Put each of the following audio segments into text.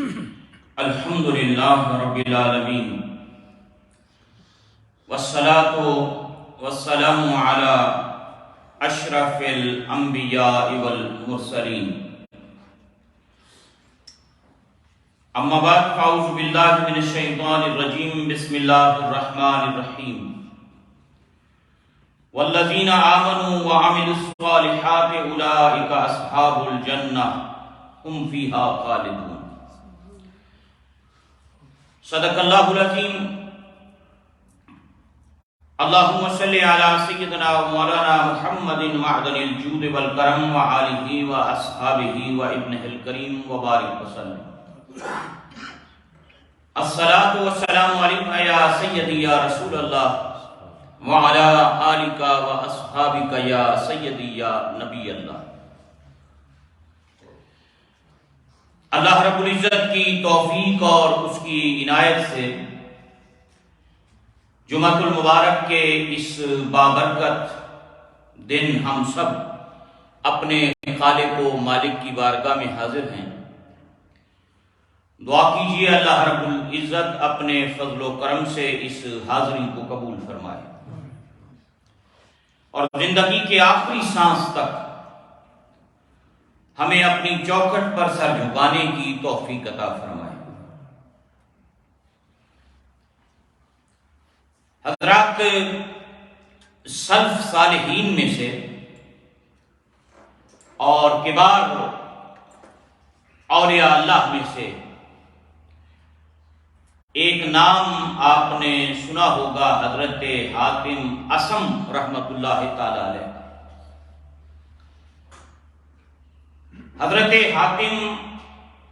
الحمد للہ رب العالمین والصلاة والسلام علی اشرف الانبیاء والمرسلین اما بعد فاعوذ باللہ من الشیطان الرجیم بسم اللہ الرحمن الرحیم والذین آمنوا وعملوا الصالحات اولئک اصحاب الجنہ ہم فیہا خالدون۔ صدق اللہ العظیم۔ اللہم صلی علی سیدنا و مولانا محمد معدن الجود والکرم وآلہ واصحابہ وابنہ الکریم وبارک وسلم۔ الصلاۃ والسلام علیکہ یا سیدی یا رسول اللہ وعلی آلک واصحابک یا سیدی یا نبی اللہ۔ اللہ رب العزت کی توفیق اور اس کی عنایت سے جمعہ المبارک کے اس بابرکت دن ہم سب اپنے خالق و مالک کی بارگاہ میں حاضر ہیں۔ دعا کیجیے اللہ رب العزت اپنے فضل و کرم سے اس حاضری کو قبول فرمائے اور زندگی کے آخری سانس تک ہمیں اپنی چوکھٹ پر سر جھکانے کی توفیق عطا فرمائے۔ حضرات، سلف صالحین میں سے اور کبار اولیاء اللہ میں سے ایک نام آپ نے سنا ہوگا، حضرت حاتم اصم رحمۃ اللہ تعالی علیہ۔ حضرت حاتم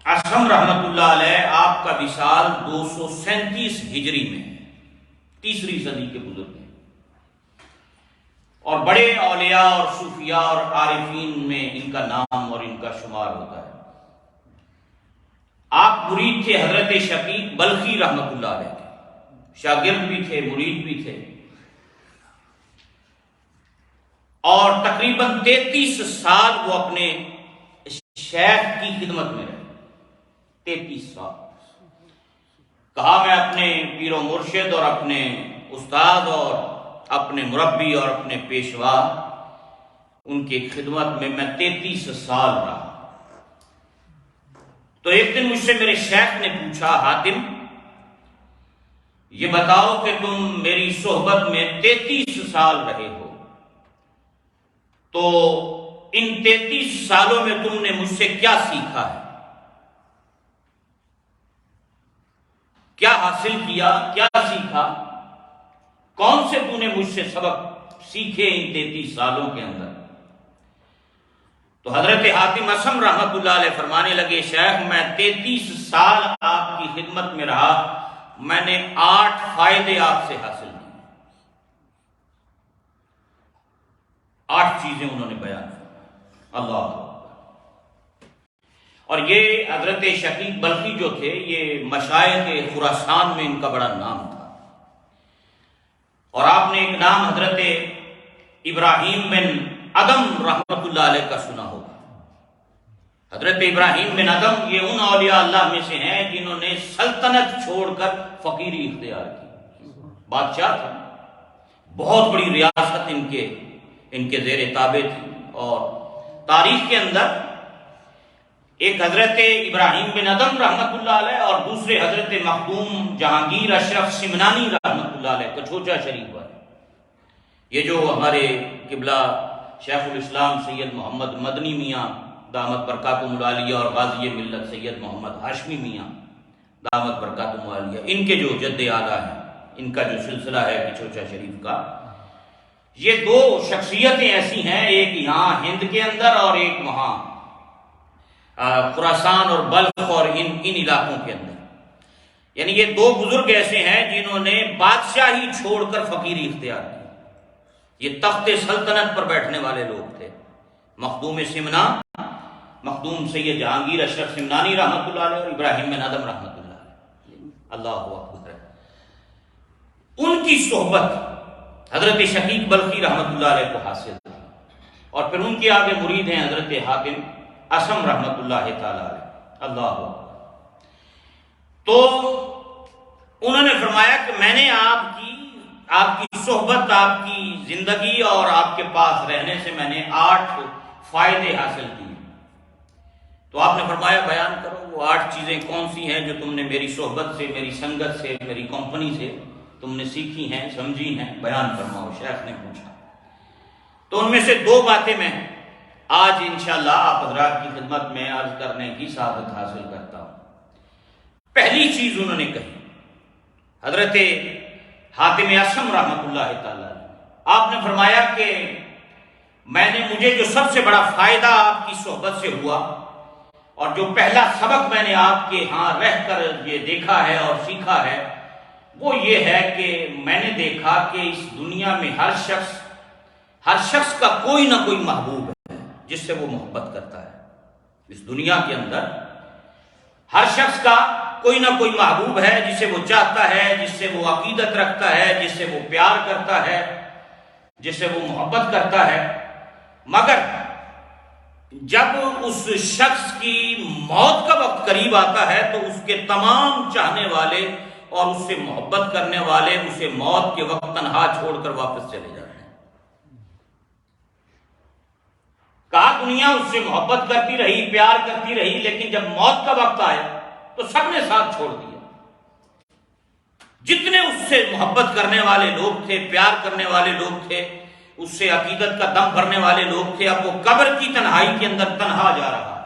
اصم رحمۃ اللہ علیہ آپ کا وصال 237 ہجری میں، تیسری صدی کے بزرگ ہیں، اور بڑے اولیاء اور صوفیاء اور عارفین میں ان کا نام اور ان کا شمار ہوتا ہے۔ آپ مرید تھے حضرت شقیق بلخی رحمۃ اللہ علیہ کے، شاگرد بھی تھے، مرید بھی تھے، اور تقریباً 33 سال وہ اپنے شیخ کی خدمت میں رہے۔ 33 سال کہا میں اپنے پیر و مرشد اور اپنے استاد اور اپنے مربی اور اپنے پیشوا ان کی خدمت میں 33 سال رہا۔ تو ایک دن مجھ سے میرے شیخ نے پوچھا، حاتم یہ بتاؤ کہ تم میری صحبت میں 33 سال رہے ہو، تو ان 33 سالوں میں تم نے مجھ سے کیا سیکھا ہے، کیا حاصل کیا، کیا سیکھا، کون سے تم نے مجھ سے سبق سیکھے ان 33 سالوں کے اندر؟ تو حضرت حاتم اصم رحمۃ اللہ علیہ فرمانے لگے، شیخ میں 33 سال آپ کی خدمت میں رہا، میں نے 8 فائدے آپ سے حاصل کیے۔ 8 چیزیں انہوں نے بیان کی۔ اللہ، اور یہ حضرت شقیق بلخی جو تھے، یہ مشائخ خراسان میں ان کا بڑا نام تھا۔ اور آپ نے ایک نام حضرت ابراہیم بن ادم رحمۃ اللہ علیہ کا سنا ہوگا۔ حضرت ابراہیم بن ادم یہ ان اولیاء اللہ میں سے ہیں جنہوں نے سلطنت چھوڑ کر فقیری اختیار کی۔ بادشاہ تھا، بہت بڑی ریاست ان کے زیر تابع تھی، اور تاریخ کے اندر ایک حضرت ابراہیم بن ادم رحمۃ اللہ علیہ اور دوسرے حضرت مخدوم جہانگیر اشرف سمنانی رحمۃ اللہ علیہ کچھوچا شریف والے، یہ جو ہمارے قبلہ شیخ الاسلام سید محمد مدنی میاں دامت برکاتہم العالیہ اور غازی ملت سید محمد ہاشمی میاں دامت برکاتہم العالیہ، ان کے جو جد اعلیٰ ہیں، ان کا جو سلسلہ ہے کچھوچا شریف کا، یہ 2 شخصیتیں ایسی ہیں، ایک یہاں ہند کے اندر اور ایک وہاں خراسان اور بلخ اور ان علاقوں کے اندر، یعنی یہ 2 بزرگ ایسے ہیں جنہوں نے بادشاہی چھوڑ کر فقیری اختیار کی۔ یہ تخت سلطنت پر بیٹھنے والے لوگ تھے، مخدوم سمنا، مخدوم سید جہانگیر اشرف سمنانی رحمۃ اللہ علیہ اور ابراہیم بن ادم رحمۃ اللہ علیہ۔ اللہ اکبر۔ ان کی صحبت حضرت شقیق بلخی رحمۃ اللہ علیہ کو حاصل تھی، اور پھر ان کے آگے مرید ہیں حضرت حاتم اصم رحمۃ اللہ تعالی علیہ۔ اللہ اکبر۔ تو انہوں نے فرمایا کہ میں نے آپ کی صحبت، آپ کی زندگی اور آپ کے پاس رہنے سے میں نے 8 فائدے حاصل کیے۔ تو آپ نے فرمایا بیان کرو وہ 8 چیزیں کون سی ہیں جو تم نے میری صحبت سے، میری سنگت سے، میری کمپنی سے تم نے سیکھی ہیں، سمجھی ہیں، بیان فرماؤ۔ شیخ نے پوچھا تو ان میں سے 2 باتیں میں آج انشاءاللہ آپ حضرات کی خدمت میں عرض کرنے کی سعادت حاصل کرتا ہوں۔ پہلی چیز انہوں نے کہی، حضرت حاتم اصم رحمۃ اللہ تعالی، آپ نے فرمایا کہ مجھے جو سب سے بڑا فائدہ آپ کی صحبت سے ہوا اور جو پہلا سبق میں نے آپ کے ہاں رہ کر یہ دیکھا ہے اور سیکھا ہے وہ یہ ہے کہ میں نے دیکھا کہ اس دنیا میں ہر شخص کا کوئی نہ کوئی محبوب ہے جس سے وہ محبت کرتا ہے۔ اس دنیا کے اندر ہر شخص کا کوئی نہ کوئی محبوب ہے جسے وہ چاہتا ہے، جس سے وہ عقیدت رکھتا ہے، جس سے وہ پیار کرتا ہے، جس سے وہ محبت کرتا ہے۔ مگر جب اس شخص کی موت کا وقت قریب آتا ہے تو اس کے تمام چاہنے والے اور اس سے محبت کرنے والے اسے موت کے وقت تنہا چھوڑ کر واپس چلے جاتے ہیں۔ کہا دنیا اس سے محبت کرتی رہی، پیار کرتی رہی، لیکن جب موت کا وقت آیا تو سب نے ساتھ چھوڑ دیا۔ جتنے اس سے محبت کرنے والے لوگ تھے، پیار کرنے والے لوگ تھے، اس سے عقیدت کا دم بھرنے والے لوگ تھے، اب وہ قبر کی تنہائی کے اندر تنہا جا رہا ہے۔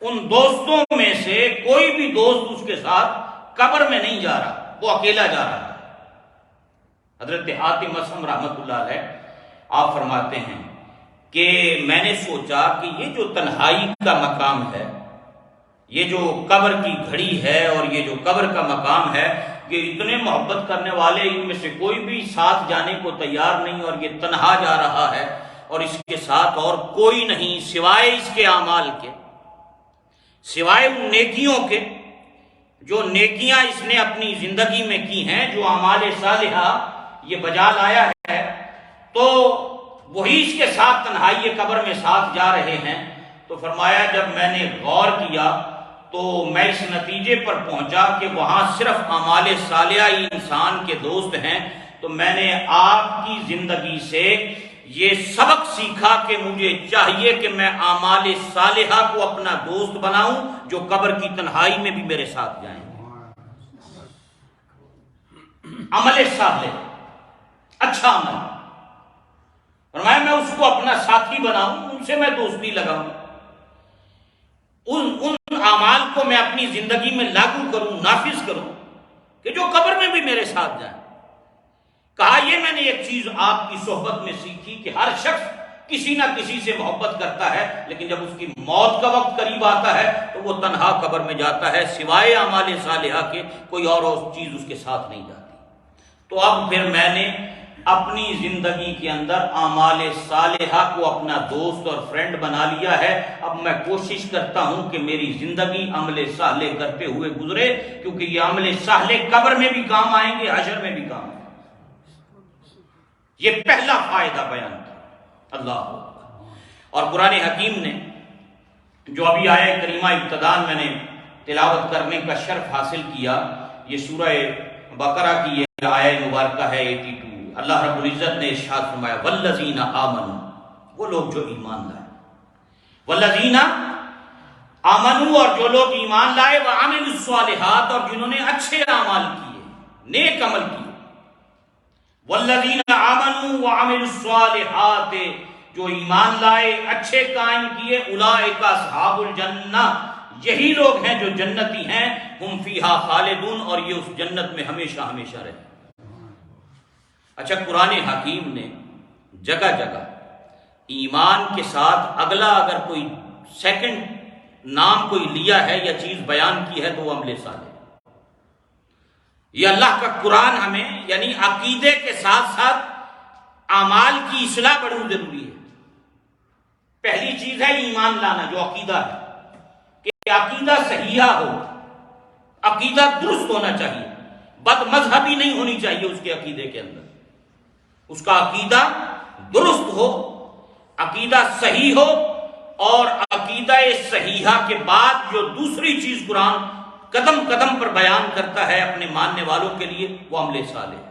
ان دوستوں میں سے کوئی بھی دوست اس کے ساتھ قبر میں نہیں جا رہا، وہ اکیلا جا رہا ہے۔ حضرت حاتم اصم رحمۃ اللہ علیہ آپ فرماتے ہیں کہ میں نے سوچا کہ یہ جو تنہائی کا مقام ہے، یہ جو قبر کی گھڑی ہے اور یہ جو قبر کا مقام ہے، یہ اتنے محبت کرنے والے ان میں سے کوئی بھی ساتھ جانے کو تیار نہیں اور یہ تنہا جا رہا ہے اور اس کے ساتھ اور کوئی نہیں سوائے اس کے اعمال کے، سوائے ان نیکیوں کے جو نیکیاں اس نے اپنی زندگی میں کی ہیں، جو اعمال صالحہ یہ بجا لایا ہے، تو وہی اس کے ساتھ تنہائی قبر میں ساتھ جا رہے ہیں۔ تو فرمایا جب میں نے غور کیا تو میں اس نتیجے پر پہنچا کہ وہاں صرف اعمال صالحہ ہی انسان کے دوست ہیں۔ تو میں نے آپ کی زندگی سے یہ سبق سیکھا کہ مجھے چاہیے کہ میں اعمال صالحہ کو اپنا دوست بناؤں جو قبر کی تنہائی میں بھی میرے ساتھ جائیں۔ عمل صالح، اچھا عمل، فرمایا میں اس کو اپنا ساتھی بناؤں، ان سے میں دوستی لگاؤں، ان اعمال کو میں اپنی زندگی میں لاگو کروں، نافذ کروں کہ جو قبر میں بھی میرے ساتھ جائیں۔ کہا یہ میں نے ایک چیز آپ کی صحبت میں سیکھی کہ ہر شخص کسی نہ کسی سے محبت کرتا ہے، لیکن جب اس کی موت کا وقت قریب آتا ہے تو وہ تنہا قبر میں جاتا ہے، سوائے اعمال صالحہ کے کوئی اور چیز اس کے ساتھ نہیں جاتی۔ تو اب پھر میں نے اپنی زندگی کے اندر اعمال صالحہ کو اپنا دوست اور فرینڈ بنا لیا ہے۔ اب میں کوشش کرتا ہوں کہ میری زندگی عمل صالح کرتے ہوئے گزرے، کیونکہ یہ عمل صالح قبر میں بھی کام آئیں گے، حشر میں بھی کام آئیں گے۔ یہ پہلا فائدہ بیان تھا۔ اللہ اور قرآن حکیم نے جو ابھی آیہ کریمہ ابتداءً میں نے تلاوت کرنے کا شرف حاصل کیا، یہ سورہ بقرہ کی یہ آیہ مبارکہ ہے 82۔ اللہ رب العزت نے ارشاد فرمایا والذین آمنوا، وہ لوگ جو ایمان لائے، والذین آمنوا، اور جو لوگ ایمان لائے، وعملوا الصالحات، اور جنہوں نے اچھے اعمال کیے، نیک عمل کیے، والذین آمنوا وعملوا الصالحات، جو ایمان لائے، اچھے قائم کیے، اولئک اصحاب الجنہ، یہی لوگ ہیں جو جنتی ہیں، ہم فیہا خالدون، اور یہ اس جنت میں ہمیشہ ہمیشہ رہے۔ اچھا، قرآن حکیم نے جگہ جگہ ایمان کے ساتھ اگلا اگر کوئی سیکنڈ نام کوئی لیا ہے یا چیز بیان کی ہے تو وہ عمل صالح۔ یہ اللہ کا قرآن ہمیں یعنی عقیدے کے ساتھ ساتھ اعمال کی اصلاح بڑی ضروری ہے۔ پہلی چیز ہے ایمان لانا، جو عقیدہ ہے، کہ عقیدہ صحیحہ ہو، عقیدہ درست ہونا چاہیے، بد مذہبی نہیں ہونی چاہیے اس کے عقیدے کے اندر، اس کا عقیدہ درست ہو، عقیدہ صحیح ہو، اور عقیدہ صحیحہ کے بعد جو دوسری چیز قرآن قدم قدم پر بیان کرتا ہے اپنے ماننے والوں کے لیے وہ عمل صالح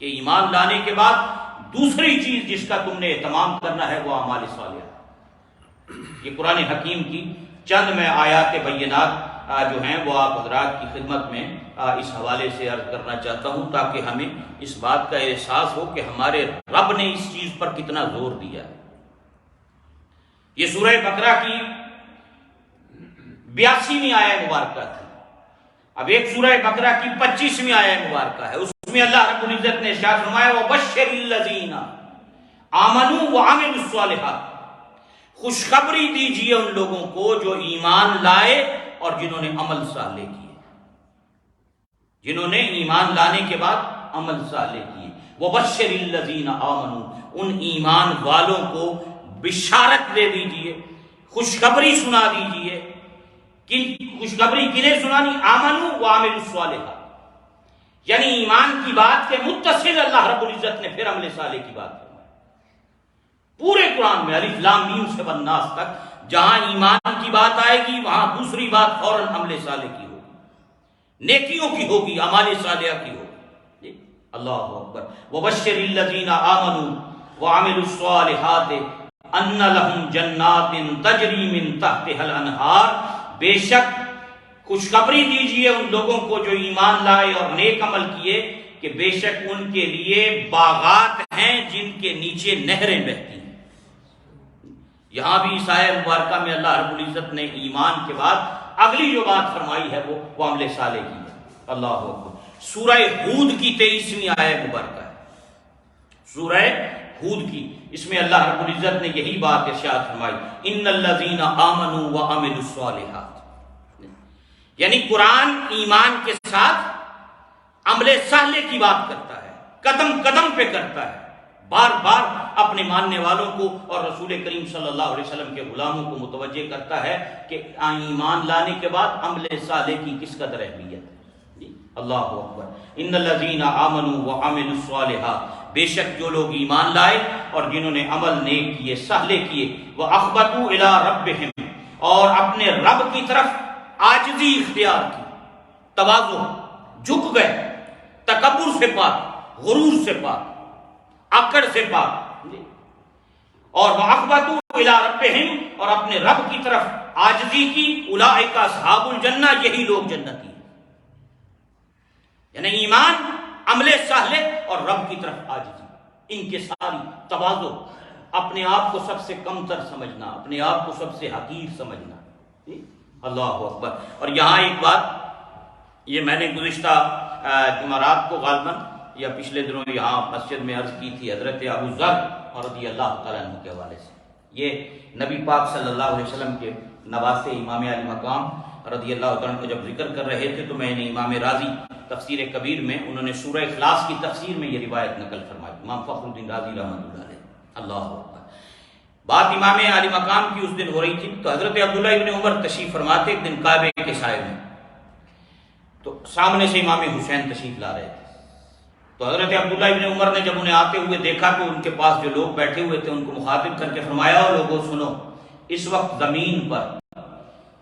کہ ایمان لانے کے بعد دوسری چیز جس کا تم نے اہتمام کرنا ہے وہ اعمال صالحہ۔ یہ قرآن حکیم کی چند میں آیات بینات جو ہیں وہ آپ حضرات کی خدمت میں اس حوالے سے عرض کرنا چاہتا ہوں تاکہ ہمیں اس بات کا احساس ہو کہ ہمارے رب نے اس چیز پر کتنا زور دیا ہے۔ یہ سورہ بقرہ کی 82ویں آیہ مبارکہ تھی۔ اب ایک سورہ بقرہ کی 25ویں آیہ مبارکہ ہے، اس میں اللہ رب العزت نے ارشاد فرمایا وَبَشِّرِ الَّذِينَ آمَنُوا وَعَمِلُوا الصَّالِحَاتِ، خوشخبری دیجئے ان لوگوں کو جو ایمان لائے اور جنہوں نے عمل صالح کیے، جنہوں نے ایمان لانے کے بعد عمل صالح کیے۔ وَبَشِّرِ الَّذِينَ آمَنُوا، ان ایمان والوں کو بشارت دے دیجئے، خوشخبری سنا دیجئے۔ خوشخبری کنہیں سنانی؟ آمنوا وعملوا الصالحات، یعنی ایمان کی بات کے متصل اللہ رب العزت نے پھر عمل صالح کی بات فرمائی۔ پورے قرآن میں الف لام میم سے والناس تک جہاں ایمان کی بات آئے گی وہاں دوسری بات فوراً عمل صالح کی ہوگی، نیکیوں کی ہوگی، اعمال صالحہ کی ہوگی۔ اللہ اکبر۔ وبشر الذین آمنوا وعملوا الصالحات ان لہم جنات تجری من تحتها الانہار، بے شک خوشخبری دیجئے ان لوگوں کو جو ایمان لائے اور نیک عمل کیے کہ بے شک ان کے لیے باغات ہیں جن کے نیچے نہریں بہتی ہیں۔ یہاں بھی اس آیہ مبارکہ میں اللہ رب العزت نے ایمان کے بعد اگلی جو بات فرمائی ہے وہ عمل صالح کی ہے۔ اللہ اکبر۔ سورہ ہود کی 23ویں آیہ مبارکہ ہے، سورہ ہود کی، اس میں اللہ رب العزت نے یہی بات ارشاد فرمائی ان الذین آمنوا وعملوا الصالحات، یعنی قرآن ایمان کے ساتھ عمل صالح کی بات کرتا ہے، قدم قدم پہ کرتا ہے، بار بار اپنے ماننے والوں کو اور رسول کریم صلی اللہ علیہ وسلم کے غلاموں کو متوجہ کرتا ہے کہ ایمان لانے کے بعد عمل صالح کی کس قدر اہمیت ہے۔ اللہ اکبر۔ ان الذین آمنوا وعملوا الصالحات، بے شک جو لوگ ایمان لائے اور جنہوں نے عمل نیک کیے، صالح کیے، وَأَخْبَتُوا إِلَىٰ رَبِّهِمْ، اور اپنے رب کی طرف عاجزی اختیار کی، تواضع، جھک گئے، تکبر سے پاک، غرور سے پاک، اکڑ سے پاک، اور وَأَخْبَتُوا إِلَىٰ رَبِّهِمْ، اور اپنے رب کی طرف عاجزی کی، أُولَٰئِكَ أَصْحَابُ الْجَنَّةِ، یہی لوگ جنتی ہیں۔ یعنی ایمان، عمل صالح اور رب کی طرف عاجزی، انکساری، تواضع، اپنے آپ کو سب سے کم تر سمجھنا، اپنے آپ کو سب سے حقیر سمجھنا۔ اللہ اکبر۔ اور یہاں ایک بات یہ میں نے گزشتہ جمعرات کو غالباً یا پچھلے دنوں یہاں مسجد میں عرض کی تھی حضرت ابو ذر رضی اللہ تعالیٰ عنہ کے حوالے سے۔ یہ نبی پاک صلی اللہ علیہ وسلم کے نواسے امام علی مقام رضی اللہ تعالیٰ عنہ کو جب ذکر کر رہے تھے تو میں نے امام راضی تفسیر کبیر میں انہوں نے سورہ اخلاص کی تفسیر میں یہ روایت نقل فرمائی، امام فخر الدین رازی رحمۃ اللہ علیہ۔ اللہ اکبر۔ بات امام علی مقام کی اس دن ہو رہی تھی تو حضرت عبداللہ ابن عمر تشریف فرماتے ایک دن کعبے کے سائے میں، تو سامنے سے امام حسین تشریف لا رہے تھے، تو حضرت عبداللہ ابن عمر نے جب انہیں آتے ہوئے دیکھا تو ان کے پاس جو لوگ بیٹھے ہوئے تھے ان کو مخاطب کر کے فرمایا لوگوں سنو، اس وقت زمین پر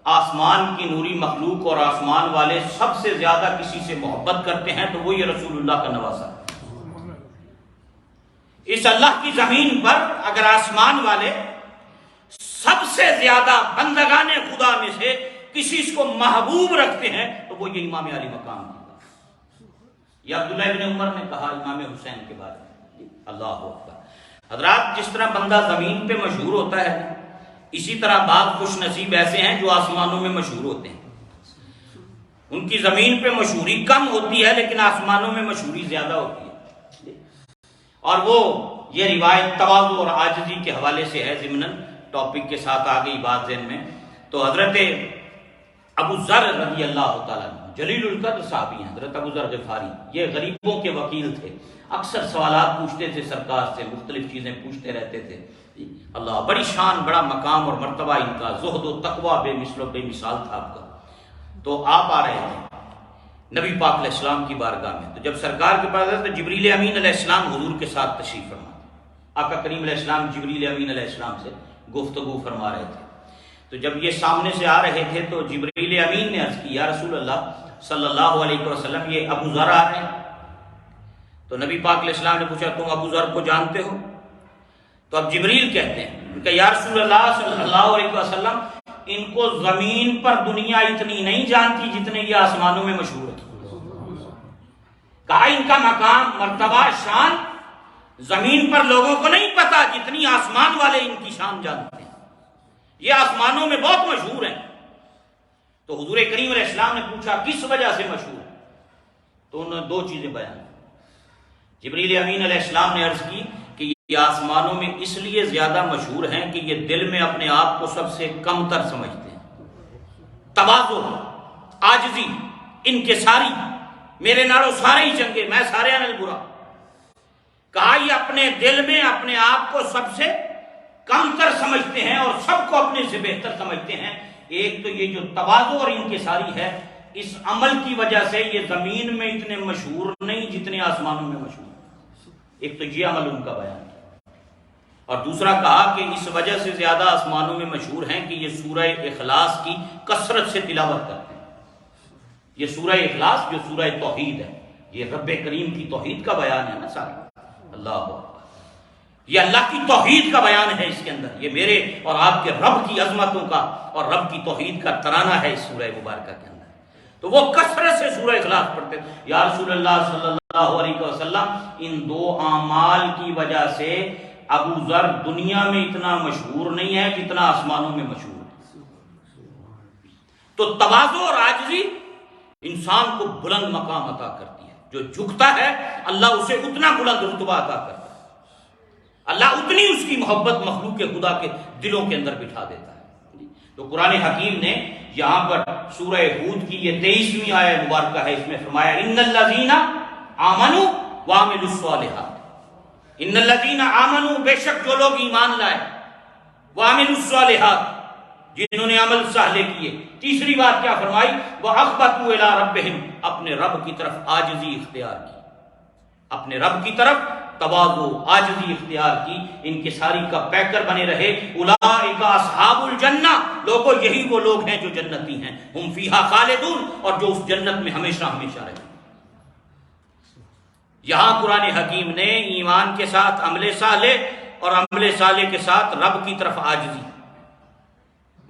آسمان کی نوری مخلوق اور آسمان والے سب سے زیادہ کسی سے محبت کرتے ہیں تو وہ یہ رسول اللہ کا نواسہ ہے۔ اس اللہ کی زمین پر اگر آسمان والے سب سے زیادہ بندگان خدا میں سے کسی کو محبوب رکھتے ہیں تو وہ یہ امام علی مقام کی، یہ عبداللہ ابن عمر نے کہا امام حسین کے بارے میں۔ اللہ اکبر۔ حضرات جس طرح بندہ زمین پہ مشہور ہوتا ہے اسی طرح بعض خوش نصیب ایسے ہیں جو آسمانوں میں مشہور ہوتے ہیں، ان کی زمین پہ مشہوری کم ہوتی ہے لیکن آسمانوں میں مشہوری زیادہ ہوتی ہے۔ اور وہ یہ روایت تواضع اور عاجزی کے حوالے سے ہے، ضمناً ٹاپک کے ساتھ آ گئی بات ذہن میں، تو حضرت ابو ذر رضی اللہ تعالیٰ عنہ جلیل القدر صحابی ہیں، حضرت ابو ذر غفاری، یہ غریبوں کے وکیل تھے، اکثر سوالات پوچھتے تھے سرکار سے، مختلف چیزیں پوچھتے رہتے تھے۔ اللہ، بڑی شان، بڑا مقام اور مرتبہ ان کا، زہد و تقوی بے مثل و بے مثال تھا آپ کا۔ تو آپ آ رہے تھے نبی پاک علیہ السلام کی بارگاہ میں، تو جب سرکار کے پاس آئے تو جبریل امین علیہ السلام حضور کے ساتھ تشریف فرما، آقا کریم علیہ السلام جبریل امین علیہ السلام سے گفتگو فرما رہے تھے۔ تو جب یہ سامنے سے آ رہے تھے تو جبریل امین نے عرض کی یا رسول اللہ صلی اللہ علیہ وسلم یہ ابو ذر آ رہے ہیں۔ تو نبی پاک علیہ السلام نے پوچھا تم ابو ذر کو جانتے ہو؟ تو اب جبریل کہتے ہیں کہ یا رسول اللہ صلی اللہ علیہ وسلم ان کو زمین پر دنیا اتنی نہیں جانتی جتنے یہ آسمانوں میں مشہور ہے۔ کہا ان کا مقام، مرتبہ، شان زمین پر لوگوں کو نہیں پتا جتنی آسمان والے ان کی شان جانتے ہیں، یہ آسمانوں میں بہت مشہور ہیں۔ تو حضور کریم علیہ السلام نے پوچھا کس وجہ سے مشہور ہے؟ تو انہوں نے دو چیزیں بیان۔ جبریل امین علیہ السلام نے عرض کی کہ یہ آسمانوں میں اس لیے زیادہ مشہور ہیں کہ یہ دل میں اپنے آپ کو سب سے کم تر سمجھتے ہیں، تواضع، عاجزی، انکساری، میرے نالوں سارے ہی چنگے، میں سارے انل برا۔ کہا یہ اپنے دل میں اپنے آپ کو سب سے کم تر سمجھتے ہیں اور سب کو اپنے سے بہتر سمجھتے ہیں۔ ایک تو یہ جو تواضع اور انکساری ہے، اس عمل کی وجہ سے یہ زمین میں اتنے مشہور نہیں جتنے آسمانوں میں مشہور۔ ایک تو یہ عمل ان کا بیان ہے، اور دوسرا کہا کہ اس وجہ سے زیادہ آسمانوں میں مشہور ہیں کہ یہ سورہ اخلاص کی کثرت سے تلاوت کرتے ہیں۔ یہ سورہ اخلاص جو سورہ توحید ہے، یہ رب کریم کی توحید کا بیان ہے نا سارا۔ اللہ اکبر، یہ اللہ کی توحید کا بیان ہے اس کے اندر، یہ میرے اور آپ کے رب کی عظمتوں کا اور رب کی توحید کا ترانہ ہے اس سورہ مبارکہ کے اندر۔ تو وہ کثرت سے سورہ اخلاص پڑھتے تھے۔ یا رسول اللہ صلی اللہ علیہ وسلم ان دو اعمال کی وجہ سے ابو ذر دنیا میں اتنا مشہور نہیں ہے جتنا آسمانوں میں مشہور ہے۔ تو تواضع اور عاجزی انسان کو بلند مقام عطا کرتی ہے، جو جھکتا ہے اللہ اسے اتنا بلند رتبہ عطا کرتا ہے، اللہ اتنی اس کی محبت مخلوق خدا کے دلوں کے اندر بٹھا دیتا ہے۔ تو قرآن حکیم نے یہاں پر سورہ ہود کی یہ 23ویں آیت مبارکہ ہے، اس میں فرمایا ان الذین آمنوا وعملوا الصالحات، ان الذین آمنوا بے شک جو لوگ ایمان لائے، وعملوا الصالحات جنہوں نے عمل صالح کیے۔ تیسری بات کیا فرمائی؟ وَأَخْبَتُوا إِلَىٰ رَبِّهِمْ، اپنے رب کی طرف عاجزی اختیار کی، اپنے رب کی طرف تواضع، عاجزی اختیار کی، ان کے ساری کا پیکر بنے رہے۔ اولئک اصحاب الجنہ، لوگوں یہی وہ لوگ ہیں جو جنتی ہیں، ہم فیہا خالدون، اور جو اس جنت میں ہمیشہ ہمیشہ رہیں۔ یہاں قرآن حکیم نے ایمان کے ساتھ عمل صالح اور عمل صالح کے ساتھ رب کی طرف عاجزی،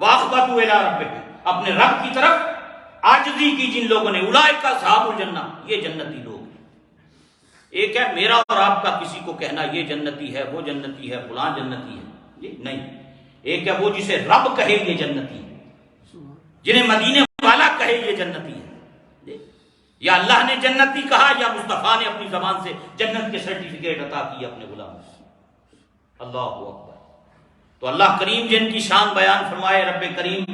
وَأَخْبَتُوا إِلَىٰ رَبِّهِمْ، اپنے رب کی طرف عاجزی کی جن لوگوں نے، اولئک اصحاب الجنہ، یہ جنتی لوگ ہیں۔ ایک ہے میرا اور آپ کا کسی کو کہنا یہ جنتی ہے، وہ جنتی ہے، فلاں جنتی ہے، یہ نہیں۔ ایک ہے وہ جسے رب کہے یہ جنتی ہے، جنہیں مدینے والا کہے یہ جنتی ہے، یا اللہ نے جنتی کہا یا مصطفیٰ نے اپنی زبان سے جنت کے سرٹیفکیٹ عطا کیے اپنے غلاموں سے۔ اللہ اکبر۔ تو اللہ کریم جن کی شان بیان فرمائے، رب کریم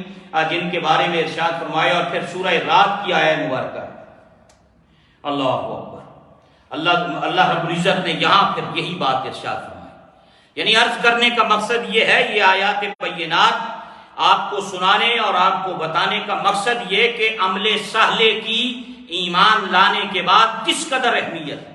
جن کے بارے میں ارشاد فرمائے، اور پھر سورہ رات کی آیت مبارکہ، اللہ اکبر۔ اللہ رب العزت نے یہاں پھر یہی بات ارشاد فرمائی، یعنی عرض کرنے کا مقصد یہ ہے، یہ آیات بینات آپ کو سنانے اور آپ کو بتانے کا مقصد یہ کہ عمل صالح کی ایمان لانے کے بعد کس قدر اہمیت ہے،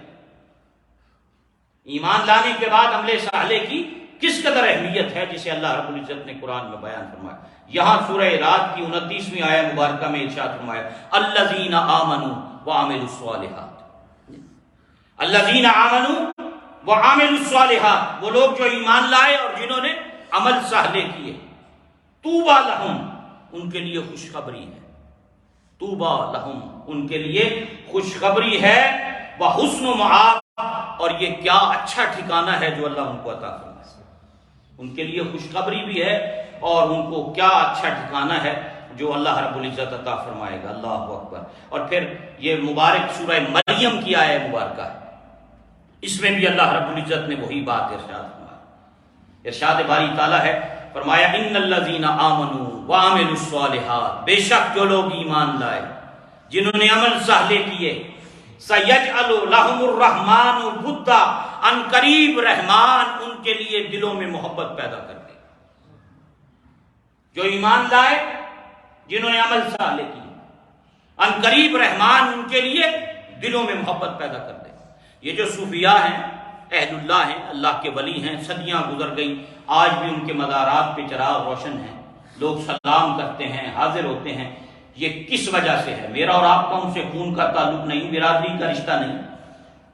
ایمان لانے کے بعد عمل صالح کی کس قدر اہمیت ہے، جسے اللہ رب العزت نے قرآن میں بیان فرمایا۔ یہاں سورہ رات کی 29ویں آیت مبارکہ میں ارشاد فرمایا الذین آمنوا وعملوا الصالحات، الذین آمنوا وعملوا الصالحات، وہ لوگ جو ایمان لائے اور جنہوں نے عمل صالح کیے، طوبی لہم، ان کے لیے خوشخبری ہے، طوبی لہم، ان کے لیے خوشخبری ہے، وحسن مآب، اور یہ کیا اچھا ٹھکانہ ہے جو اللہ ان کو عطا فرمائے، ان کے لیے خوشخبری بھی ہے اور ان کو کیا اچھا ٹھکانہ ہے جو اللہ رب العزت عطا فرمائے گا۔ اللہ اکبر۔ اور پھر یہ مبارک سورہ مریم کی آیت مبارکہ ہے، اس میں بھی اللہ رب العزت نے وہی بات ارشاد فرمایا۔ ارشاد باری تعالیٰ ہے، فرمایا ان الذین آمنوا وعملوا الصالحات، بے شک جو لوگ ایمان لائے، جنہوں نے عمل صالح کیے، سَيَجْعَلُ لَهُمُ الرَّحْمَنُ وُدًّا، ان قریب رحمان ان کے لیے دلوں میں محبت پیدا کر دے۔ جو ایمان لائے، جنہوں نے عمل صالح کیے، ان قریب رحمان ان کے لیے دلوں میں محبت پیدا کر دے۔ یہ جو صوفیاء ہیں، اہل اللہ ہیں، اللہ کے ولی ہیں، صدیاں گزر گئیں، آج بھی ان کے مزارات پہ چراغ روشن ہیں، لوگ سلام کرتے ہیں، حاضر ہوتے ہیں، یہ کس وجہ سے ہے؟ میرا اور آپ کا ان سے خون کا تعلق نہیں، برادری کا رشتہ نہیں،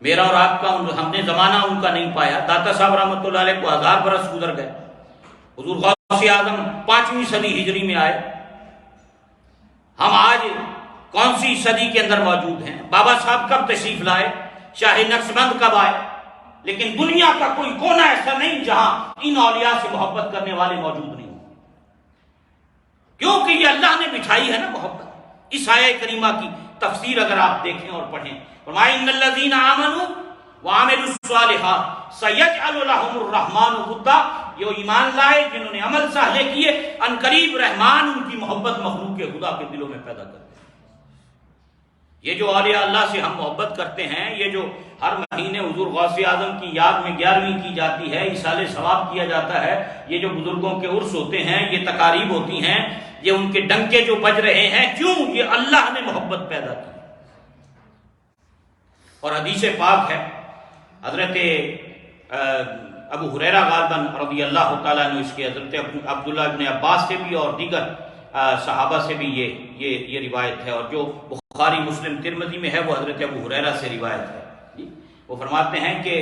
میرا اور آپ کا ہم نے زمانہ ان کا نہیں پایا۔ داتا صاحب رحمۃ اللہ علیہ کو 1000 برس گزر گئے، حضور غوث اعظم 5ویں صدی ہجری میں آئے، ہم آج کون سی صدی کے اندر موجود ہیں؟ بابا صاحب کب تشریف لائے؟ شاہ نقشبند کب آئے؟ لیکن دنیا کا کوئی کونا ایسا نہیں جہاں ان اولیاء سے محبت کرنے والے موجود نہیں ہوں، کیونکہ یہ اللہ نے بٹھائی ہے نا محبت۔ اس آیہ کریمہ کی تفسیر اگر آپ دیکھیں اور پڑھیں، فرمایا ان الذین آمنوا وعملوا الصالحات سیجعل لهم الرحمن ودا، یہ ایمان لائے جنہوں نے عمل صالح کیے، ان قریب رحمان ان کی محبت مخلوق خدا کے دلوں میں پیدا کرتے ہیں۔ یہ جو اولیاء اللہ سے ہم محبت کرتے ہیں، یہ جو ہر مہینے حضور غوث اعظم کی یاد میں 11ویں کی جاتی ہے، ایصال ثواب کیا جاتا ہے، یہ جو بزرگوں کے عرس ہوتے ہیں، یہ تقاریب ہوتی ہیں، یہ ان کے ڈنکے جو بج رہے ہیں، کیوں؟ یہ اللہ نے محبت پیدا کی۔ اور حدیث پاک ہے، حضرت ابو ہریرہ غالباً رضی اللہ تعالیٰ عنہ، اس کے حضرت عبداللہ ابن عباس سے بھی اور دیگر صحابہ سے بھی یہ روایت ہے، اور جو بخاری مسلم ترمذی میں ہے وہ حضرت ابو ہریرہ سے روایت ہے۔ وہ فرماتے ہیں کہ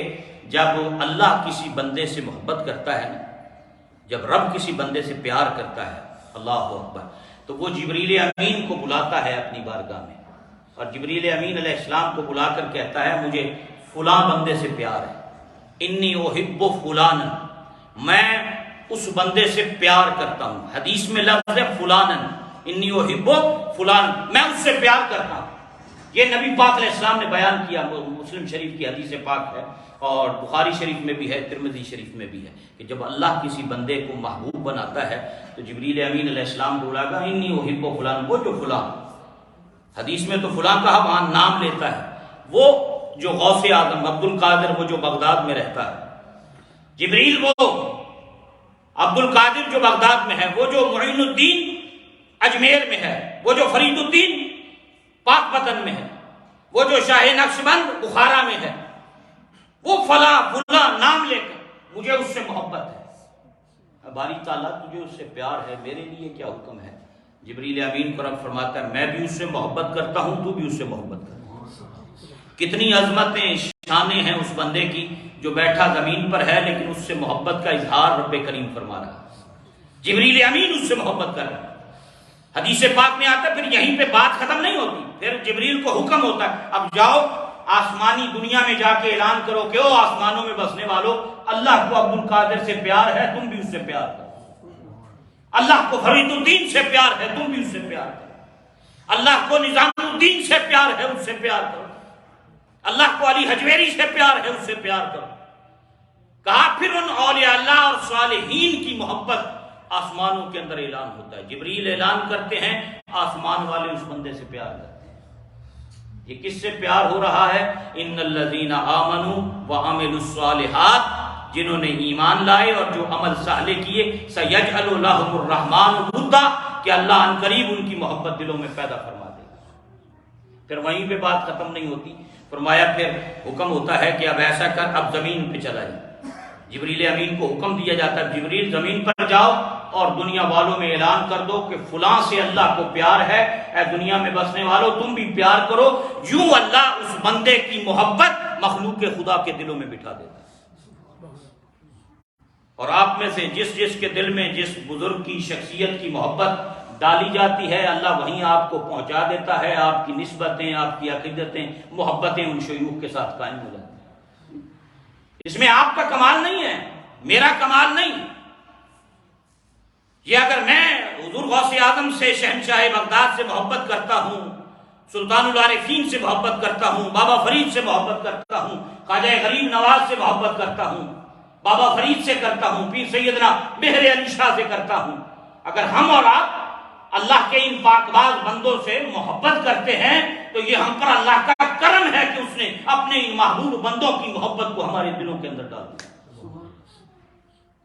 جب اللہ کسی بندے سے محبت کرتا ہے نا، جب رب کسی بندے سے پیار کرتا ہے، اللہ اکبر، تو وہ جبریل امین کو بلاتا ہے اپنی بارگاہ میں، اور جبریل امین علیہ السلام کو بلا کر کہتا ہے مجھے فلاں بندے سے پیار ہے، انی احب فلانا، میں اس بندے سے پیار کرتا ہوں۔ حدیث میں لفظ ہے فلانا، انی احب فلان، میں اس سے پیار کرتا ہوں۔ یہ نبی پاک علیہ السلام نے بیان کیا، مسلم شریف کی حدیث پاک ہے، اور بخاری شریف میں بھی ہے، ترمذی شریف میں بھی ہے، کہ جب اللہ کسی بندے کو محبوب بناتا ہے تو جبریل امین علیہ السلام بولا گا انی احب فلان، وہ جو فلان، حدیث میں تو فلان کہا، وہاں نام لیتا ہے، وہ جو غوث اعظم عبد القادر، وہ جو بغداد میں رہتا ہے، جبریل وہ عبد القادر جو بغداد میں ہے، وہ جو معین الدین اجمیر میں ہے، وہ جو فرید الدین پاک پتن میں ہے، وہ جو شاہ نقشبند بخارا میں ہے، وہ فلاں فلاں نام لے کر مجھے اس سے محبت ہے۔ باری تعالیٰ تجھے اس سے پیار ہے، میرے لیے کیا حکم ہے؟ جبریل امین کو رب فرماتا ہے میں بھی اس سے محبت کرتا ہوں، تو بھی اس سے محبت کرتا ہوں۔ کتنی عظمتیں شانیں ہیں اس بندے کی جو بیٹھا زمین پر ہے، لیکن اس سے محبت کا اظہار رب کریم فرما رہا ہے، جبریل امین اس سے محبت کر رہا ہے۔ حدیث پاک میں آتا ہے، پھر یہیں پہ بات ختم نہیں ہوتی، پھر جبریل کو حکم ہوتا ہے اب جاؤ آسمانی دنیا میں جا کے اعلان کرو کہ او آسمانوں میں بسنے والوں، اللہ کو عبد القادر سے پیار ہے، تم بھی اس سے پیار کرو، اللہ کو فرید الدین سے پیار ہے، تم بھی اس سے پیار کرو، اللہ کو نظام الدین سے پیار ہے، اس سے پیار کرو، اللہ کو علی حجویری سے پیار ہے، اس سے پیار کرو۔ کہا پھر ان اولیاء اللہ اور صالحین کی محبت آسمانوں کے اندر اعلان ہوتا ہے، جبریل اعلان کرتے ہیں، آسمان والے اس بندے سے پیار کرتے ہیں۔ یہ کس سے پیار ہو رہا ہے؟ ان الذین آمنوا وعملوا الصالحات، جنہوں نے ایمان لائے اور جو عمل صالح کیے، سیجعل لهم الرحمن ودا، کہ اللہ ان قریب ان کی محبت دلوں میں پیدا فرما دے گا۔ پھر وہیں پہ بات ختم نہیں ہوتی، فرمایا پھر حکم ہوتا ہے کہ اب ایسا کر، اب زمین پہ چلا جائے۔ جبریل امین کو حکم دیا جاتا ہے جبریل زمین پر جاؤ اور دنیا والوں میں اعلان کر دو کہ فلاں سے اللہ کو پیار ہے، اے دنیا میں بسنے والوں تم بھی پیار کرو، یوں اللہ اس بندے کی محبت مخلوق خدا کے دلوں میں بٹھا دیتا ہے۔ اور آپ میں سے جس جس کے دل میں جس بزرگ کی شخصیت کی محبت ڈالی جاتی ہے، اللہ وہیں آپ کو پہنچا دیتا ہے، آپ کی نسبتیں، آپ کی عقیدتیں، محبتیں ان شیوخ کے ساتھ قائم ہو جاتی ہیں۔ اس میں آپ کا کمال نہیں ہے، میرا کمال نہیں۔ یہ اگر میں حضور غوث اعظم سے، شہنشاہ بغداد سے محبت کرتا ہوں، سلطان العارفین سے محبت کرتا ہوں، بابا فرید سے محبت کرتا ہوں، خواجہ غریب نواز سے محبت کرتا ہوں، بابا فرید سے کرتا ہوں، پیر سیدنا مہر علی شاہ سے کرتا ہوں، اگر ہم اور آپ اللہ کے ان پاک باز بندوں سے محبت کرتے ہیں تو یہ ہم پر اللہ کا کرم ہے کہ اس نے اپنے ان محبوب بندوں کی محبت کو ہمارے دلوں کے اندر ڈال دیا،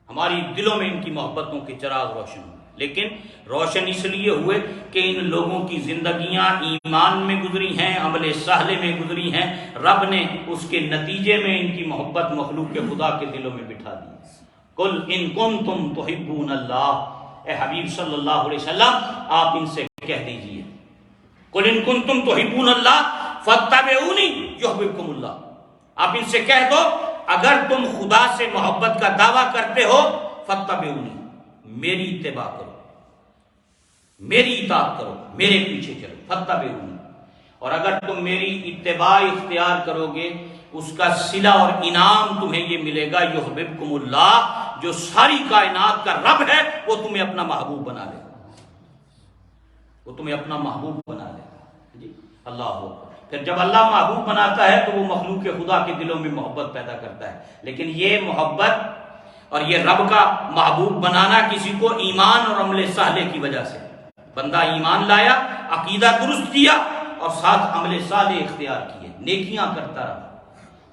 ہماری دلوں میں ان کی محبتوں کے چراغ روشن ہوئے۔ لیکن روشن اس لیے ہوئے کہ ان لوگوں کی زندگیاں ایمان میں گزری ہیں، عمل صالح میں گزری ہیں، رب نے اس کے نتیجے میں ان کی محبت مخلوق کے خدا کے دلوں میں بٹھا دی۔ قل ان کنتم تحبون اللہ، اے حبیب صلی اللہ علیہ وسلم آپ ان سے کہہ دیجئے قل ان کنتم تحبون اللہ فاتبعونی یحببکم اللہ، آپ ان سے کہہ دو اگر تم خدا سے محبت کا دعویٰ کرتے ہو فاتبعونی، میری اتباع کرو، میری اطاعت کرو، میرے پیچھے چلو، فاتبعونی، اور اگر تم میری اتباع اختیار کرو گے اس کا صلہ اور انعام تمہیں یہ ملے گا یحببکم اللہ، جو ساری کائنات کا رب ہے وہ تمہیں اپنا محبوب بنا لے گا، وہ تمہیں اپنا محبوب بنا لے گا جی اللہ ہو۔ پھر جب اللہ محبوب بناتا ہے تو وہ مخلوق خدا کے دلوں میں محبت پیدا کرتا ہے، لیکن یہ محبت اور یہ رب کا محبوب بنانا کسی کو ایمان اور عمل صالح کی وجہ سے، بندہ ایمان لایا، عقیدہ درست کیا اور ساتھ عمل صالح اختیار کیے، نیکیاں کرتا رہا،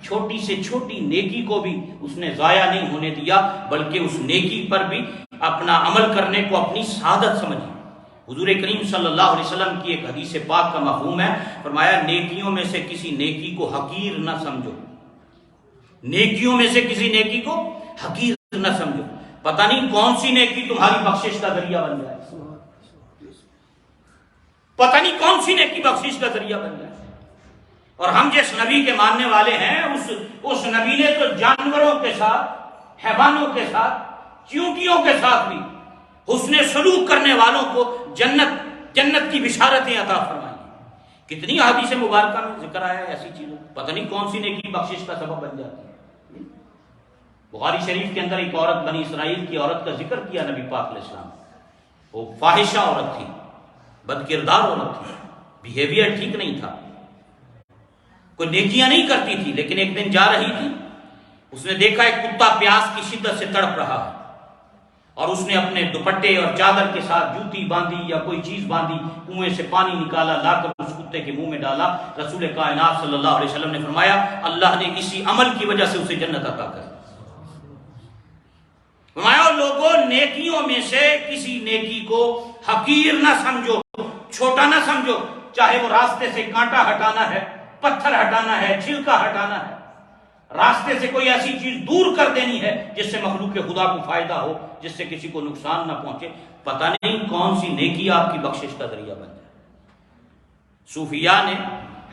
چھوٹی سے چھوٹی نیکی کو بھی اس نے ضائع نہیں ہونے دیا، بلکہ اس نیکی پر بھی اپنا عمل کرنے کو اپنی سعادت سمجھی۔ حضور کریم صلی اللہ علیہ وسلم کی ایک حدیث پاک کا مفہوم ہے، فرمایا نیکیوں میں سے کسی نیکی کو حقیر نہ سمجھو، نیکیوں میں سے کسی نیکی کو حقیر نہ سمجھو، پتہ نہیں کون سی نیکی تمہاری بخشش کا ذریعہ بن جائے، پتہ نہیں کون سی نیکی بخشش کا ذریعہ بن جائے۔ اور ہم جس نبی کے ماننے والے ہیں اس نبی نے تو جانوروں کے ساتھ، حیوانوں کے ساتھ، چیونٹیوں کے ساتھ بھی حسن سلوک کرنے والوں کو جنت کی بشارتیں عطا فرمائی۔ کتنی حدیث مبارکہ میں ذکر آیا ہے ایسی چیزوں، پتہ نہیں کون سی نیکی بخشش کا سبب بن جاتی ہے۔ بخاری شریف کے اندر ایک عورت، بنی اسرائیل کی عورت کا ذکر کیا نبی پاک علیہ السلام، وہ فاحشہ عورت تھی، بد کردار عورت تھی، بیہیویئر ٹھیک نہیں تھا، کوئی نیکیاں نہیں کرتی تھی، لیکن ایک دن جا رہی تھی، اس نے دیکھا ایک کتا پیاس کی شدت سے تڑپ رہا ہے، اور اس نے اپنے دوپٹے اور چادر کے ساتھ جوتی باندھی یا کوئی چیز باندھی، کنویں سے پانی نکالا، لا کر اس کتے کے منہ میں ڈالا۔ رسول کائنات صلی اللہ علیہ وسلم نے فرمایا اللہ نے اسی عمل کی وجہ سے اسے جنت عطا کر۔ فرمایا لوگوں نیکیوں میں سے کسی نیکی کو حقیر نہ سمجھو، چھوٹا نہ سمجھو، چاہے وہ راستے سے کانٹا ہٹانا ہے، پتھر ہٹانا ہے، چھلکا ہٹانا ہے، راستے سے کوئی ایسی چیز دور کر دینی ہے جس سے مخلوق خدا کو فائدہ ہو، جس سے کسی کو نقصان نہ پہنچے، پتہ نہیں کون سی نیکی آپ کی بخشش کا ذریعہ بن جائے۔ صوفیاء نے،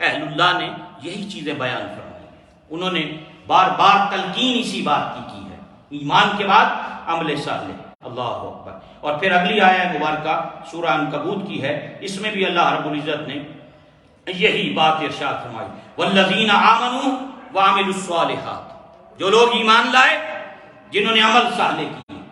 اہل اللہ نے یہی چیزیں بیان فرمائی ہیں، انہوں نے بار بار تلقین اسی بات کی ہے، ایمان کے بعد عمل صالح، اللہ اکبر۔ اور پھر اگلی آیہ مبارکہ سورہ عنکبوت کی ہے، اس میں بھی اللہ رب العزت نے یہی بات ارشاد فرمائی، والذین آمنوا وعملوا الصالحات، جو لوگ ایمان لائے جنہوں نے عمل صالح کیے،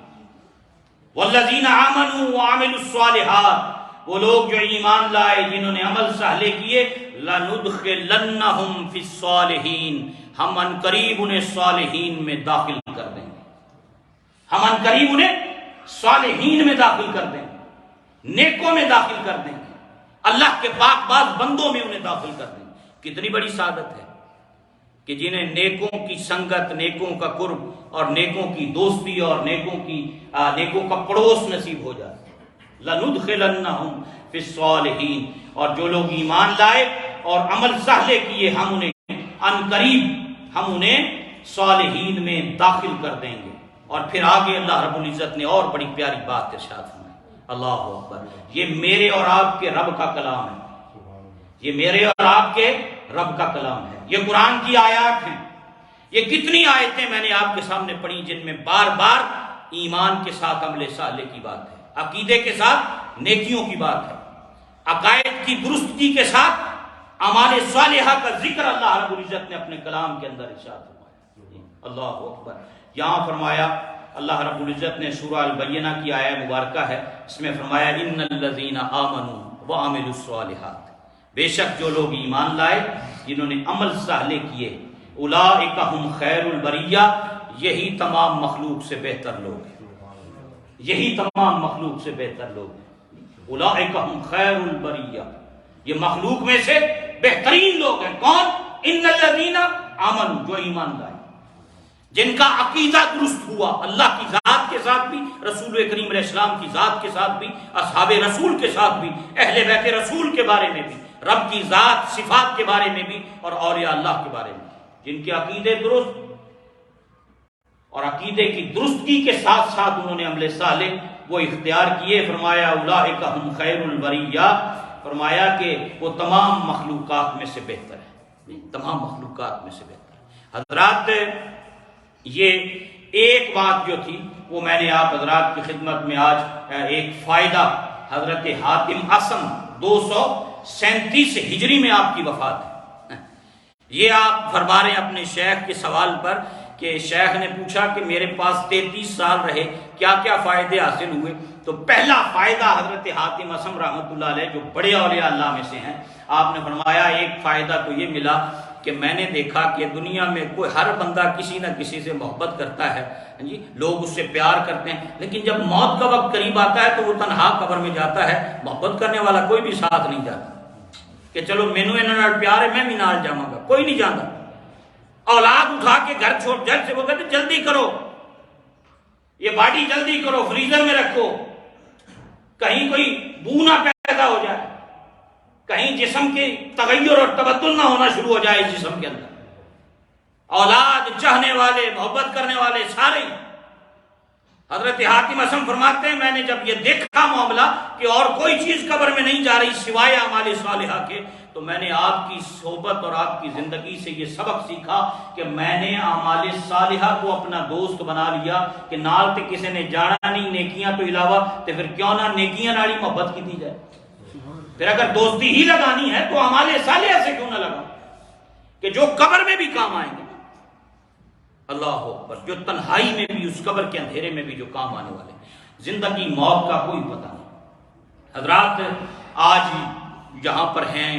والذین آمنوا وعملوا الصالحات، وہ لوگ جو ایمان لائے جنہوں نے عمل صالح کیے، لندخلنہم فی الصالحین، ہم ان قریب انہیں صالحین میں داخل کر دیں گے، ہم ان قریب انہیں صالحین میں داخل کر دیں گے، نیکوں میں داخل کر دیں گے، اللہ کے پاک باز بندوں میں انہیں داخل کر دیں گے۔ کتنی بڑی سعادت ہے کہ جنہیں نیکوں کی سنگت، نیکوں کا قرب اور نیکوں کی دوستی اور نیکوں کا پڑوس نصیب ہو جائے۔ لندخلنہم فی الصالحین، اور جو لوگ ایمان لائے اور عمل صالح کیے ہم انہیں ان قریب ہم انہیں صالحین میں داخل کر دیں گے۔ اور پھر آگے اللہ رب العزت نے اور بڑی پیاری بات ارشاد فرمائی، اللہ اکبر، یہ میرے اور آپ کے رب کا کلام ہے، یہ میرے اور آپ کے رب کا کلام ہے، یہ قرآن کی آیات ہیں۔ یہ کتنی آیتیں میں نے آپ کے سامنے پڑھی جن میں بار بار ایمان کے ساتھ عمل صالح کی بات ہے، عقیدے کے ساتھ نیکیوں کی بات ہے، عقائد کی درستگی کے ساتھ اعمال صالحہ کا ذکر اللہ رب العزت نے اپنے کلام کے اندر ارشاد فرمایا، اللہ اکبر۔ یہاں فرمایا اللہ رب العزت نے سورہ البینہ کی آیہ مبارکہ ہے، اس میں فرمایا ان الذین آمنوا وعملوا الصالحات، بے شک جو لوگ ایمان لائے جنہوں نے عمل صالح کیے، اولئک ہم خیر البریہ، یہی تمام مخلوق سے بہتر لوگ ہیں، یہی تمام مخلوق سے بہتر لوگ ہیں، اولئک ہم خیر البریہ، یہ مخلوق میں سے بہترین لوگ ہیں۔ کون؟ ان الذین آمنوا، جو ایمان لائے، جن کا عقیدہ درست ہوا اللہ کی ذات کے ساتھ بھی، رسول کریم علیہ السلام کی ذات کے ساتھ بھی، اصحاب رسول کے ساتھ بھی، اہل بیت رسول کے بارے میں بھی، رب کی ذات صفات کے بارے میں بھی، اور اولیاء اللہ کے بارے میں، جن کے عقیدے درست اور عقیدے کی درستگی کے ساتھ ساتھ انہوں نے عمل صالح وہ اختیار کیے، فرمایا اولئک ہم خیر البریہ، فرمایا کہ وہ تمام مخلوقات میں سے بہتر ہے، تمام مخلوقات میں سے بہتر ہے۔ حضرات یہ ایک بات جو تھی وہ میں نے آپ حضرات کی خدمت میں آج ایک فائدہ، حضرت حاتم اصم 237 ہجری میں آپ کی وفات ہے۔ یہ آپ فرما رہے ہیں اپنے شیخ کے سوال پر کہ شیخ نے پوچھا کہ میرے پاس 33 سال رہے، کیا کیا فائدے حاصل ہوئے؟ تو پہلا فائدہ حضرت حاتم اصم رحمۃ اللہ علیہ جو بڑے اولیاء اللہ میں سے ہیں، آپ نے فرمایا ایک فائدہ تو یہ ملا کہ میں نے دیکھا کہ دنیا میں کوئی ہر بندہ کسی نہ کسی سے محبت کرتا ہے، جی لوگ اس سے پیار کرتے ہیں، لیکن جب موت کا وقت قریب آتا ہے تو وہ تنہا قبر میں جاتا ہے، محبت کرنے والا کوئی بھی ساتھ نہیں جاتا کہ چلو مینو انہاں پیار ہے میں بھی نال جاواں گا، کوئی نہیں جانتا۔ اولاد اٹھا کے گھر چھوڑ جل سے وہ کہتے جلدی کرو، یہ باڈی جلدی کرو، فریزر میں رکھو، کہیں کوئی بو نہ پیدا ہو جائے، کہیں جسم کے تغیر اور تبدل نہ ہونا شروع ہو جائے اس جسم کے اندر۔ اولاد چاہنے والے، محبت کرنے والے سارے ہی۔ حضرت حاتم اصم فرماتے ہیں میں نے جب یہ دیکھا معاملہ کہ اور کوئی چیز قبر میں نہیں جا رہی سوائے اعمال صالحہ کے، تو میں نے آپ کی صحبت اور آپ کی زندگی سے یہ سبق سیکھا کہ میں نے اعمال صالحہ کو اپنا دوست بنا لیا کہ نال تے کسی نے جانا نہیں نیکیاں تو علاوہ، تے پھر کیوں نہ نیکیاں نالی محبت کی دی جائے۔ پھر اگر دوستی ہی لگانی ہے تو اعمال صالحہ سے کیوں نہ لگا کہ جو قبر میں بھی کام آئیں گے۔ اللہ اکبر، جو تنہائی میں بھی، اس قبر کے اندھیرے میں بھی جو کام آنے والے، زندگی موت کا کوئی پتہ نہیں۔ حضرات آج جہاں پر ہیں،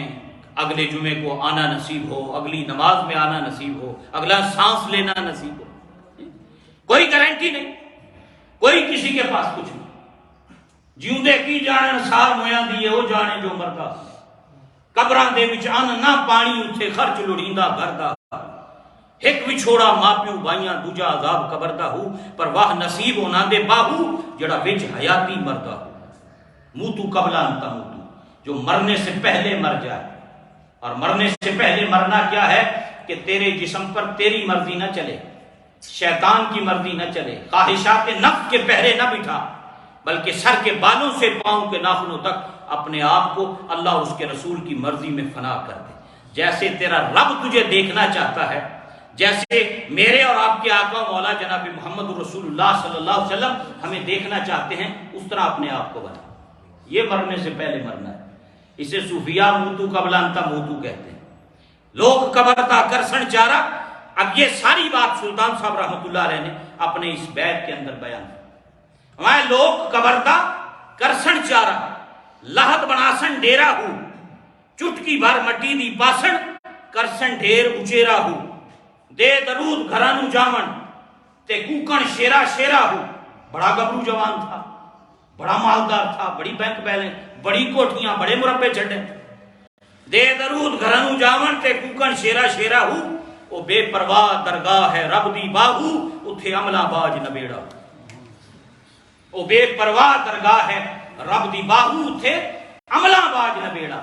اگلے جمعے کو آنا نصیب ہو، اگلی نماز میں آنا نصیب ہو، اگلا سانس لینا نصیب ہو، کوئی گارنٹی نہیں، کوئی کسی کے پاس کچھ نہیں۔ جیوندے کی جانن سار مویاں دیے وہ جانے جو مردا، قبراں دے وچ ان نہ پانی اتھے خرچ لڑیندا گھردا، ایک وچھوڑا ماں پیو بائیاں دوجا عذاب قبر دا ہو، پر واہ نصیب ہونا دے باہو جڑا وچ حیاتی مردا ہو۔ موتو قبل انتا موتو، جو مرنے سے پہلے مر جائے۔ اور مرنے سے پہلے مرنا کیا ہے کہ تیرے جسم پر تیری مرضی نہ چلے، شیطان کی مرضی نہ چلے، خواہشات نفس کے پہرے نہ بٹھا، بلکہ سر کے بالوں سے پاؤں کے ناخنوں تک اپنے آپ کو اللہ اور اس کے رسول کی مرضی میں فنا کر دے۔ جیسے تیرا رب تجھے دیکھنا چاہتا ہے، جیسے میرے اور آپ کے آقا مولا جناب محمد رسول اللہ صلی اللہ علیہ وسلم ہمیں دیکھنا چاہتے ہیں، اس طرح اپنے آپ کو بنا۔ یہ مرنے سے پہلے مرنا ہے۔ اسے صوفیاء موتو قبل انتا موتو کہتے ہیں۔ لوگ قبر تا کرسن چارہ، اب یہ ساری بات سلطان صاحب رحمۃ اللہ علیہ نے اپنے اس بیت کے اندر بیان کی۔ ہمارے لوگ قبر تا کرسن چارہ، لہت بناسن ڈیرا ہو، چٹکی بھر مٹی دی پاسن کرسن ڈھیر اچیرا ہو، دے درود گھرانو جامن تے کوکن شیرا شیرا ہو۔ بڑا گبرو جوان تھا، بڑا مالدار تھا، بڑی بینک بیلنس، بڑی کوٹھیاں، بڑے مربے چڑھے، دے درود گھرانو جامن تے کوکن شیرا شیرا ہو، او بے پرواہ درگاہ ہے رب دی باہو، اتھے عملہ باج نبیڑا۔ او بے پرواہ درگاہ ہے رب دی باہو، تھے عملہ باج نبیڑا۔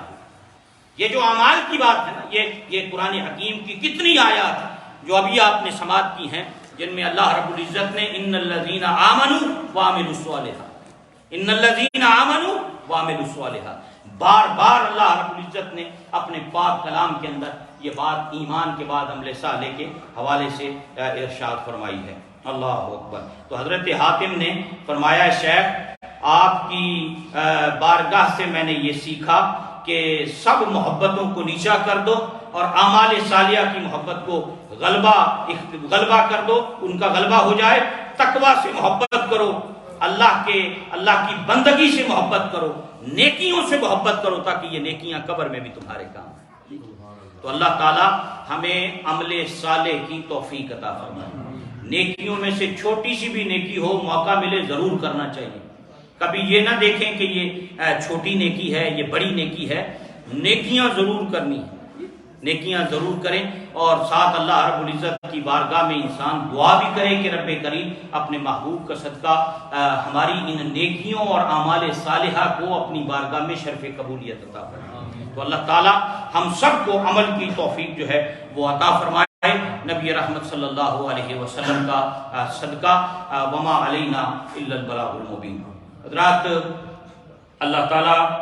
یہ جو اعمال کی بات ہے نا، یہ قرآن حکیم کی کتنی آیات جو ابھی آپ نے سماعت کی ہیں، جن میں اللہ رب العزت نے ان الذین آمنوا وعملوا الصالحات، ان الذین آمنوا وعملوا الصالحات، بار بار اللہ رب العزت نے اپنے پاک کلام کے اندر یہ بات ایمان کے بعد عمل صالح کے حوالے سے ارشاد فرمائی ہے۔ اللہ اکبر۔ تو حضرت حاتم نے فرمایا شیخ آپ کی بارگاہ سے میں نے یہ سیکھا کہ سب محبتوں کو نیچا کر دو اور اعمال صالحہ کی محبت کو غلبہ کر دو، ان کا غلبہ ہو جائے۔ تقوی سے محبت کرو، اللہ کی بندگی سے محبت کرو، نیکیوں سے محبت کرو تاکہ یہ نیکیاں قبر میں بھی تمہارے کام آئیں۔ تو اللہ تعالی ہمیں عمل صالح کی توفیق عطا فرمائے۔ نیکیوں میں سے چھوٹی سی بھی نیکی ہو، موقع ملے ضرور کرنا چاہیے۔ کبھی یہ نہ دیکھیں کہ یہ چھوٹی نیکی ہے، یہ بڑی نیکی ہے۔ نیکیاں ضرور کرنی ہیں، نیکیاں ضرور کریں، اور ساتھ اللہ رب العزت کی بارگاہ میں انسان دعا بھی کرے کہ رب کریم اپنے محبوب کا صدقہ ہماری ان نیکیوں اور اعمال صالحہ کو اپنی بارگاہ میں شرف قبولیت عطا فرمائے۔ تو اللہ تعالی ہم سب کو عمل کی توفیق جو ہے وہ عطا فرمائے۔ نبی رحمت صلی اللہ علیہ وسلم کا صدقہ، وما علینا الا البلاغ المبین۔ حضرات، اللہ تعالیٰ